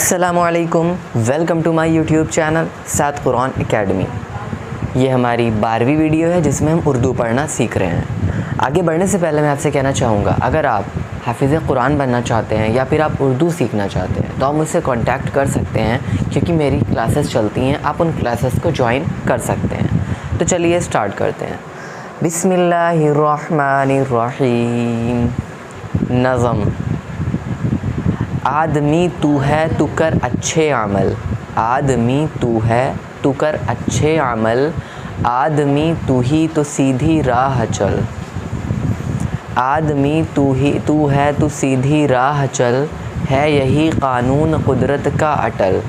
अस्सलामुअलैकुम, welcome to my YouTube channel सात Quran academy. ये हमारी 12वीं वीडियो है जिसमें हम उर्दू पढ़ना सीख रहे हैं। आगे बढ़ने से पहले मैं आपसे कहना चाहूँगा, अगर आप हाफिज़ कुरान बनना चाहते हैं या फिर आप उर्दू सीखना चाहते हैं तो आप मुझसे कांटेक्ट कर सकते हैं, क्योंकि मेरी क्लासेस चलती हैं, आप उन क्लासेस को ज्वाइन कर सकते हैं। तो चलिए स्टार्ट करते हैं। बिस्मिल्लाहिर्रहमानिर्रहीम। नज़म। आदमी तू है तू कर अच्छे अमल, आदमी तू है तू कर अच्छे अमल, आदमी तू ही तो सीधी राह चल, आदमी तू है तू सीधी राह चल, है यही कानून कुदरत का अटल,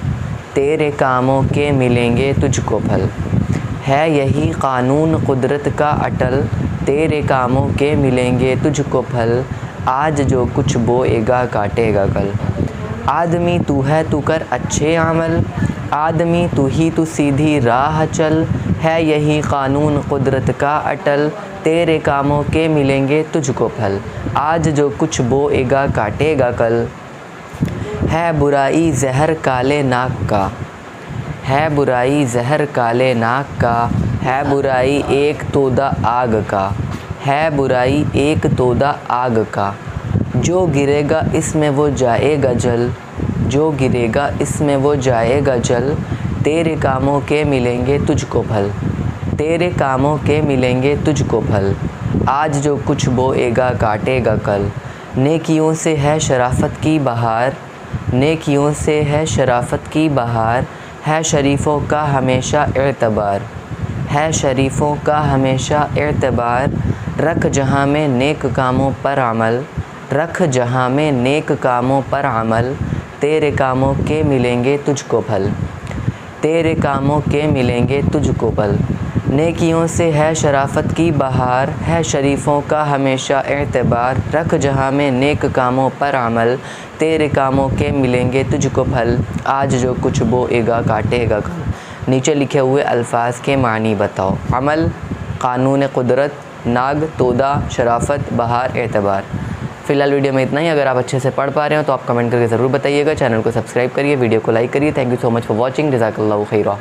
तेरे कामों के मिलेंगे तुझको फल, है यही कानून कुदरत का अटल, तेरे कामों के मिलेंगे तुझको फल, आज जो कुछ बोएगा काटेगा कल। आदमी तू है तू कर अच्छे अमल, आदमी तू ही तू सीधी राह चल, है यही कानून कुदरत का अटल, तेरे कामों के मिलेंगे तुझको फल, आज जो कुछ बोएगा काटेगा कल। है बुराई जहर काले नाक का, है बुराई जहर काले नाक का, है बुराई एक तोदा आग का, है बुराई एक तोदा आग का, जो गिरेगा इसमें वो जाएगा जल, जो गिरेगा इसमें वो जाएगा जल, तेरे कामों के मिलेंगे तुझको फल, तेरे कामों के मिलेंगे तुझको फल, आज जो कुछ बोएगा काटेगा कल। नेकियों से है शराफत की बहार, नेकियों से है शराफत की बहार, है शरीफों का हमेशा एतबार, है शरीफों का हमेशा एतबार, रख जहाँ में नेक कामों पर अमल, रख जहाँ में नेक कामों पर अमल, तेरे कामों के मिलेंगे तुझको फल, तेरे कामों के मिलेंगे तुझको फल। नेकियों से है शराफत की बहार, है शरीफों का हमेशा एतबार, रख जहाँ में नेक कामों पर अमल, तेरे कामों के मिलेंगे तुझको फल, आज जो कुछ बोएगा काटेगा कल। नीचे लिखे हुए अल्फाज के मानी बताओ। अमल, कानून कुदरत, नाग, तोदा, शराफत, बहार, एतबार। फ़िलहाल वीडियो में इतना ही। अगर आप अच्छे से पढ़ पा रहे हो तो आप कमेंट करके ज़रूर बताइएगा। चैनल को सब्सक्राइब करिए, वीडियो को लाइक करिए। Thank you so much for watching. जज़ाकल्लाहु खैरा।